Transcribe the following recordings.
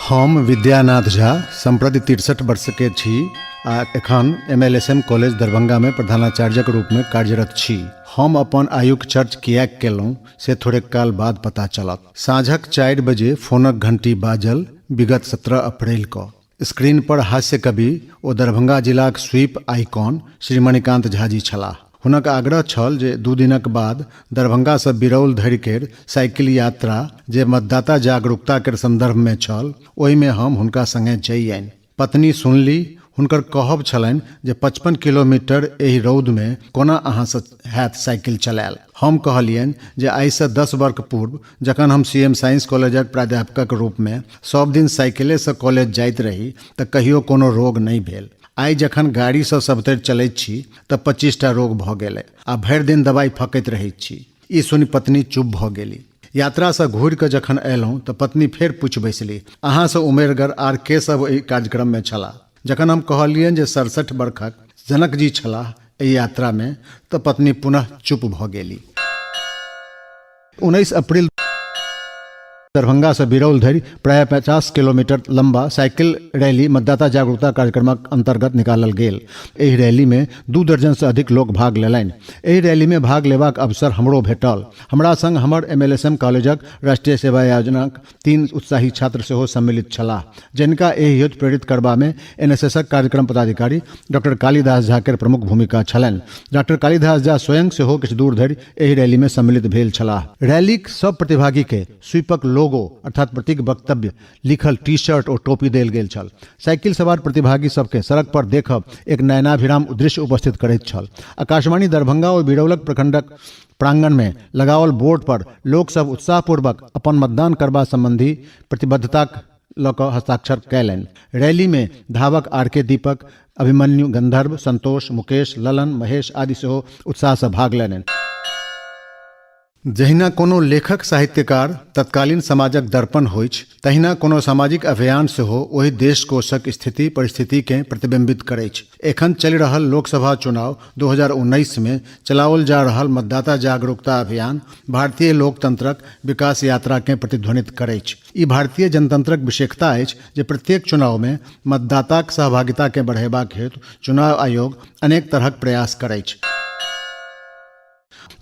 हम विद्यानाथ झा सम्प्रति 63 वर्ष के छी आ एखन MLSM कॉलेज दरभंगा में प्रधानाचार्यक रूप में कार्यरत छी। हम अपन आयुक चर्च किएक केलहुँ से थोड़े काल बाद पता चलत। साँझक 4 बजे फोनक घंटी बाजल विगत 17 अप्रैल क। स्क्रीन पर हास्य कवि ओ दरभंगा जिलाक स्वीप आइकॉन श्री मणिकान्त झा जी छलाह। हुनक आग्रह छल जे 2 दिनक बाद दरभंगा से बिरौल धरि केर साइकिल यात्रा जे मतदाता जागरूकता केर संदर्भ में छल ओहि में हम हुनका संगे जइयनि। पत्नी सुनली। हुनकर कहब छलनि जे 55 किलोमीटर एहि रौद में कोना अहाँ से हैत साइकिल चलायल। हम कहलियनि जे आइ से 10 वर्ष पूर्व जखन हम CM साइंस कॉलेजक प्राध्यापकक रूप में सब दिन साइकिले से कॉलेज जाइत रही तऽ कहियो कोनो रोग नहि भेल। आई जखन गाड़ी से सबतरि चलैत छी तऽ 25टा रोग भऽ गेलै आ भरि दिन दवाई फकैत रहैत छी। ई सुनि पत्नी चुप भऽ गेली। यात्रा से घुरि कऽ जखन अयलहुँ तऽ पत्नी फेर पूछि बैसली, अहाँ से उमेरगर आर के सब एहि कार्यक्रम में छलाह? जखन हम कहलियनि जे 67 वर्षक जनक जी छलाह एहि यात्रा में तऽ पत्नी पुनः चुप भऽ गेली। 19 अप्रैल दरभंगा से बिरौल धरि प्राय 50 किलोमीटर लंबा साइकिल रैली मतदाता जागरूकता कार्यक्रमक अंतर्गत निकालल गेल। एहि रैली में 2 दर्जन से अधिक लोग भाग लेलनि। एहि रैली में भाग लेबाक अवसर हमरो भेटल। हमरा संग हमर MLSM कॉलेजक राष्ट्रीय सेवा योजनाक 3 उत्साही छात्र सेहो सम्मिलित छलाह, जिनका एहि हेतु प्रेरित करबा में NSSक कार्यक्रम पदाधिकारी डॉक्टर कालीदास झा केर प्रमुख भूमिका छलनि। डॉक्टर कालीदास झा स्वयं सेहो किछु दूर धरि एहि रैली में सम्मिलित भेल छलाह। रैलीक सब प्रतिभागी के स्वीपक लोगो अर्थात प्रतीक वक्तव्य लिखल टी-शर्ट और टोपी देल गेल छल। साइकिल सवार प्रतिभागी सबके सड़क पर देखब एक नयनाभिराम दृश्य उपस्थित करैत छल। आकाशवाणी दरभंगा और बिरौलक प्रखंडक प्रांगण में लगाओल बोर्ड पर लोक सब उत्साहपूर्वक अपन मतदान करबा संबंधी प्रतिबद्धताक लऽ कऽ हस्ताक्षर कयलनि। रैली में धावक RK दीपक, अभिमन्यु, गंधर्व, संतोष, मुकेश, ललन, महेश आदि सेहो उत्साह से भाग लेलनि। जहिना कोनो लेखक साहित्यकार तत्कालीन समाजक दर्पण होइछ, तहिना कोनो सामाजिक अभियान सेहो ओहि देश कोशक स्थिति परिस्थिति के प्रतिबिंबित करैछ। एखन चलि रहल लोकसभा चुनाव 2019 में चलाओल जा रहल मतदाता जागरूकता अभियान भारतीय लोकतंत्रक विकास यात्रा के प्रतिध्वनित करैछ। ई भारतीय जनतंत्रक विशेषता अछि जे प्रत्येक चुनाव में मतदाताक सहभागिता के बढ़ेबाक हेतु चुनाव आयोग अनेक तरहक प्रयास करैछ।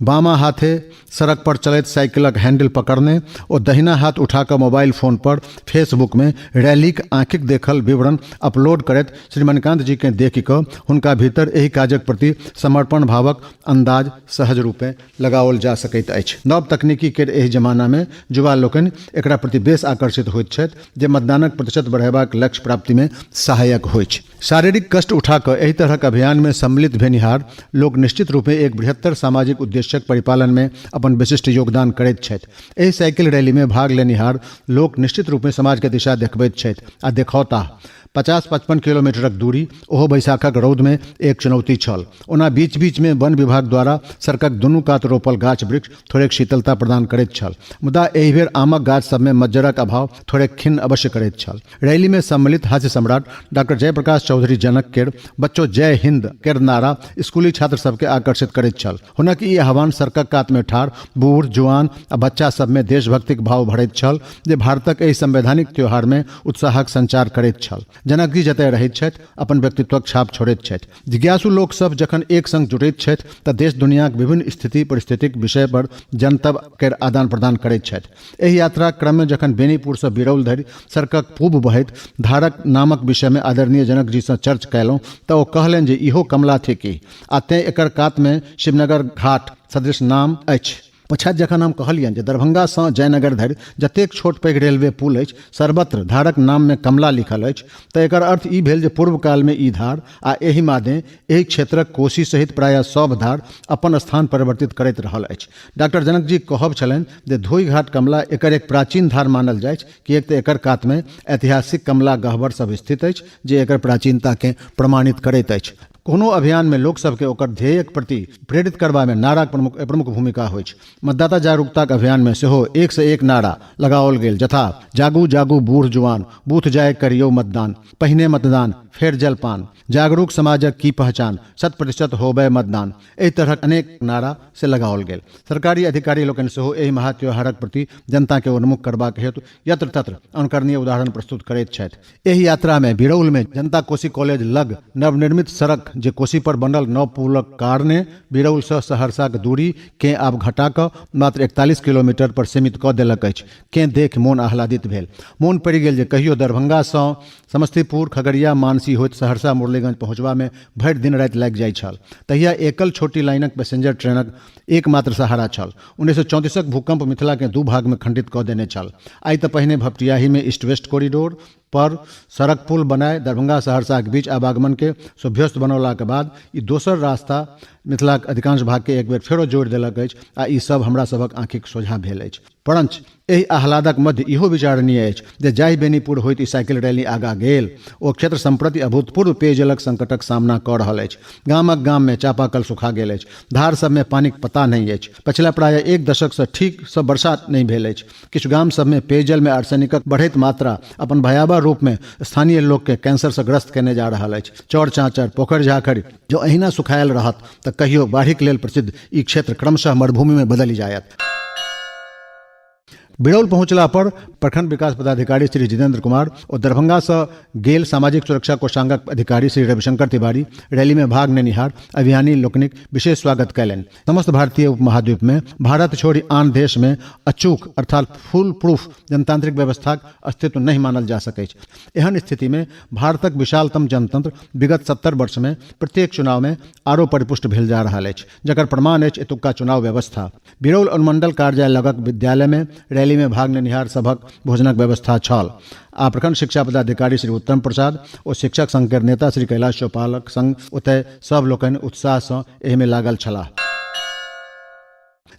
बामा हाथे सड़क पर चलैत साइकिलक हैंडल पकड़ने और दहिना हाथ उठाकर मोबाइल फोन पर फेसबुक में रैलीक आँखिक देखल विवरण अपलोड करैत श्री मणिकान्त जी के देखि कऽ हुनका भीतर एहि काजक प्रति समर्पण भावक अंदाज सहज रूपे लगाओल जा सकैत अछि। नव तकनीकी के एहि जमाना में युवा लोकनि एकरा प्रति बेस आकर्षित होइत छथि जे मतदानक प्रतिशत बढ़ेबाक लक्ष्य प्राप्ति में सहायक होइछ। शारीरिक कष्ट उठाकर एहि तरहक अभियान में सम्मिलित भेनिहार लोग निश्चित रूपे एक बृहत्तर सामाजिक उद्देश्यक परिपालन में अपन विशिष्ट योगदान करैत छथि। एहि साइकिल रैली में भाग लेनिहार लोक निश्चित रूप में समाज के दिशा देखबैत छथि आ देखौताह। 50-55 किलोमीटरक दूरी ओहो बैसाखक रौद में एक चुनौती छल। ओना बीच बीच में वन विभाग द्वारा सड़कक दुनू कात रोपल गाछ वृक्ष थोड़ेक शीतलता प्रदान करैत छल, मुदा एहि बेर आमक गाछ सब में मज्जरक अभाव थोड़ेक खिन्न अवश्य करैत छल। रैली में सम्मिलित हास्य सम्राट डॉक्टर जयप्रकाश चौधरी जनक केर बच्चो जय हिंद केर नारा स्कूली छात्र सबके आकर्षित करैत छल। हुनक ई आह्वान सड़कक कात में ठाढ़ बूढ़ जुआन आ बच्चा सब में देशभक्तिक भाव भरैत छल जे भारतक एहि संवैधानिक त्योहार में उत्साहक संचार करैत छल। जनक जी जतय रहैत छथि अपन व्यक्तित्वक छाप छोड़ैत छथि। जिज्ञासु लोक सब जखन एक संग जुटैत छथि तऽ देश दुनियाक विभिन्न स्थिति परिस्थितिक विषय पर जनतब केर आदान प्रदान करैत छथि। एहि यात्रा क्रम में जखन बेनीपुर से बिरौल धरि सड़कक पूब बहैत धारक नामक विषय में आदरणीय जनक जी से चर्च कयलहुँ तऽ ओ कहलनि जे इहो कमला थिकी आ तें एकर कात में शिवनगर घाट सदृश नाम अछि। पछात जखन हम कहलियनि जे दरभंगा से जयनगर धरि जतेक छोट पैघ रेलवे पुल अछि सर्वत्र धारक नाम में कमला लिखल अछि तऽ एकर अर्थ ई भेल जे पूर्व काल में ई धार आ एहि मादे एहि क्षेत्रक कोशी सहित प्रायः सब धार अपन स्थान परिवर्तित करैत रहल अछि। डॉक्टर जनक जी कहब छलनि जे धोई घाट कमला एकर एक प्राचीन धार मानल जाइत किएक तऽ एकर कात में ऐतिहासिक कमला गह्वर सब स्थित अछि जे एकर प्राचीनता के प्रमाणित करैत अछि। कोनो अभियान में लोक सबके ओकर ध्येयक प्रति प्रेरित करबा में नारा प्रमुख भूमिका होइ छै। मतदाता जागरूकता अभियान में सेहो एक से एक नारा लगाओल गेल, जथा जागू जागू बूढ़ जुआन, बूथ जाय करियो मतदान, पहिने मतदान फेर जलपान, जागरूक समाजक की पहचान, 100% होबे मतदान, एहि तरहक अनेक नारा से लगाओल गेल। सरकारी अधिकारी लोकनि सेहो एहि महात्योहारक प्रति जनता के उन्मुख करबाक हेतु यत्र तत्र अनुकरणीय उदाहरण प्रस्तुत करैत छथि। एहि यात्रा में बिरौल में जनता कोशी कॉलेज लग नवनिर्मित सड़क जे कोशी पर बनल नव पुलक कारणे बिरौल से सहरसा के दूरी के आब घटा कऽ मात्र 41 किलोमीटर पर सीमित कऽ देलक अछि, के देख मोन आह्लादित भेल। मोन पड़ि गेल जे कहियो दरभंगा सँ समस्तीपुर, खगड़िया, मानसी होइत सहरसा मुरलीगंज पहुँचबा में भरि दिन राति लागि जाइ छल। तहिया एकल छोटी लाइनक पैसेंजर ट्रेनक एकमात्र सहारा छल। 1934क भूकंप मिथिला के दू भाग में खंडित कऽ देने छल। आई तऽ पहिने भपटियाही में ईस्ट वेस्ट कॉरिडोर पर सड़क पुल बनाए दरभंगा सहरसा के बीच आवागमन के सुभ्यस्त बनौला के बाद ई दोसर रास्ता मिथिलाक अधिकांश भाग के एक बेर फेरो जोड़ि देलक अछि आ ई सब हमरा सभक आँखिक सोझा भेल अछि। परंच एहि आह्लादक मध्य इहो विचारणीय अछि जे जाहि बेनीपुर होइत ई साइकिल रैली आगाँ गेल, ओ क्षेत्र संप्रति अभूतपूर्व पेयजलक संकटक सामना कऽ रहल अछि। गामक गाम में चापाकल सुखा गेल अछि, धार सब में पानिक पता नहीं अछि। पछिला प्राय एक दशक से ठीक से बरसात नहीं भेल अछि। किछु गाम सब में पेयजल में आर्सेनिकक बढ़ैत मात्रा अपन भयावह रूप में स्थानीय लोक के कैंसर से ग्रस्त केने जा रहल अछि। चौर चाँचर, पोखरि झाखरि जो अहिना सुखायल रहत तऽ कहियो बाढ़िक लेल प्रसिद्ध ई क्षेत्र क्रमशः मरुभूमि में बदलि जायत। बिरौल पहुंचला पर प्रखंड विकास पदाधिकारी श्री जितेंद्र कुमार और दरभंगा से गेल सामाजिक सुरक्षा कोषांगक अधिकारी श्री रविशंकर तिवारी रैली में भाग लेनिहार अभियानी लोकनिक विशेष स्वागत कयलनि। समस्त भारतीय उपमहाद्वीप में भारत छोड़ी आन देश में अचूक अर्थात फुल प्रूफ जनतांत्रिक व्यवस्थाक अस्तित्व नहीं मानल जा सकैत। एहन स्थिति में भारतक विशालतम जनतंत्र विगत 70 वर्ष में प्रत्येक चुनाव में आरो परिपुष्ट भेल जा रहल अछि, जकर प्रमाण अछि एतुक्का चुनाव व्यवस्था। बिरौल अनुमंडल कार्यालय लगक विद्यालय में रैली में भाग लेनिहार सभक भोजनक व्यवस्था छल। आ प्रखंड शिक्षा पदाधिकारी श्री उत्तम प्रसाद और शिक्षक संघ के नेता श्री कैलाश चौपालक संग ओतय सब लोकनि उत्साह सँ एहि में लागल छलाह।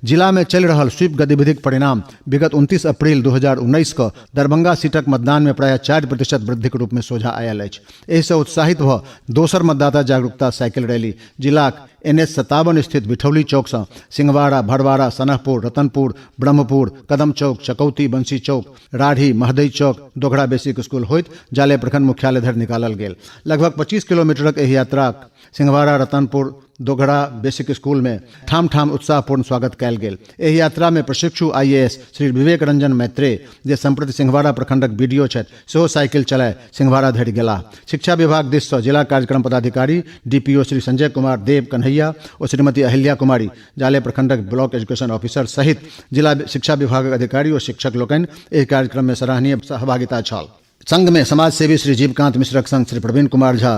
जिला में चल रहल स्वीप गतिविधिक परिणाम विगत 29 अप्रैल 2019 को दरभंगा सीटक मतदान में प्राय 4% वृद्धि के रूप में सोझा आयल अछि। एहि से उत्साहित भ दोसर मतदाता जागरूकता साइकिल रैली जिलाक NH57 स्थित बिठौली चौक से सिंहवाड़ा, भड़वाड़ा, सनहपुर, रतनपुर, ब्रह्मपुर, कदम चौक, चकौती, बंसी चौक, राढ़ी, महदई चौक, दोघड़ा बेसिक स्कूल होइत जाले प्रखंड मुख्यालय धरि निकालल गेल। लगभग 25 किलोमीटरक एहि यात्राक सिंहवाड़ा, रतनपुर, दोघड़ा बेसिक स्कूल में ठाम ठाम उत्साहपूर्ण स्वागत कयल गेल। एहि यात्रा में प्रशिक्षु IAS श्री विवेक रंजन मैत्रेय जे संप्रति सिंहवाड़ा प्रखंडक BDO छथि सेहो साइकिल चलाए सिंहवाड़ा धरि गेलाह। शिक्षा विभाग दिस सँ जिला कार्यक्रम पदाधिकारी DPO श्री संजय कुमार देव कन्हैया और श्रीमती अहिल्या कुमारी जाले प्रखंडक ब्लॉक एजुकेशन ऑफिसर सहित जिला शिक्षा विभागक अधिकारी और शिक्षक लोकनि एहि कार्यक्रम में सराहनीय सहभागिता छल। संघ में समाज सेवी श्री जीवकांत मिश्रक संग श्री प्रवीण कुमार झा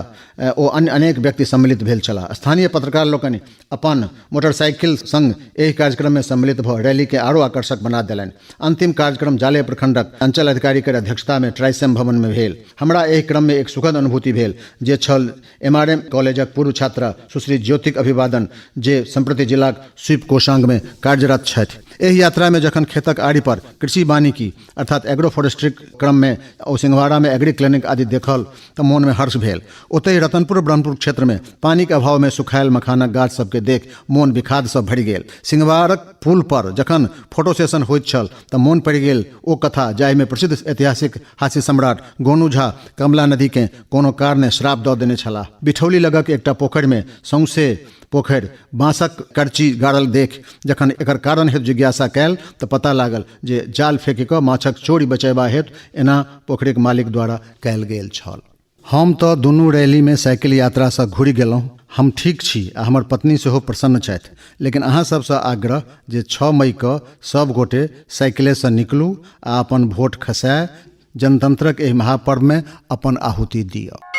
ओ अन्य अनेक व्यक्ति सम्मिलित भेल छलाह। स्थानीय पत्रकार लोकनि अपन मोटरसाइकिल संग एहि कार्यक्रम में सम्मिलित भ रैली के आरो आकर्षक बना देलनि। अंतिम कार्यक्रम जाले प्रखंडक अंचल अधिकारी के अध्यक्षता में ट्राइसेम भवन में भेल। हमरा एहि क्रम में एक सुखद अनुभूति भेल जे छल MRM कॉलेजक पूर्व छात्रा सुश्री ज्योतिक अभिवादन जे संप्रति जिलाक स्वीप कोषांग में कार्यरत छथि। एहि यात्रा में जखन खेतक आड़ी पर कृषि वानिकी अर्थात एग्रो फॉरेस्ट्री क्रम में और सिंहवाड़ा में एग्री क्लिनिक आदि देखल तो मन में हर्ष भेल। ओतहि रतनपुर ब्रह्मपुर क्षेत्र में पानी के अभाव में सुखायल मखानक गाछ सबके देख मोन विखाद सँ भरि गेल। सिंहवाड़क पुल पर जखन फोटो सेशन होइत छल तऽ मोन पड़ि गेल ओ कथा जाहि में प्रसिद्ध ऐतिहासिक हास्य सम्राट गोनू झा कमला नदी के कोनो कारणे श्राप दऽ देने छलाह। बिठौली लगक एकटा पोखरि में सौंसे पोखरि बाँसक करची गाड़ल देख जखन एकर कारण हेतु जिज्ञासा कयल तऽ पता लागल जे जाल फेंकि कऽ माछक चोरी बचेबा हेतु एना पोखरिक मालिक द्वारा कयल गेल छल। हम तऽ दुनू रैली में साइकिल यात्रा सँ घुरि गेलहुँ। हम ठीक छी आ हमर पत्नी सेहो प्रसन्न छथि, लेकिन अहाँ सबसँ आग्रह जे 6 मई कऽ सब गोटे साइकिले सँ निकलू आ अपन वोट खसाए जनतंत्रक एहि महापर्व में अपन आहुति दिअ।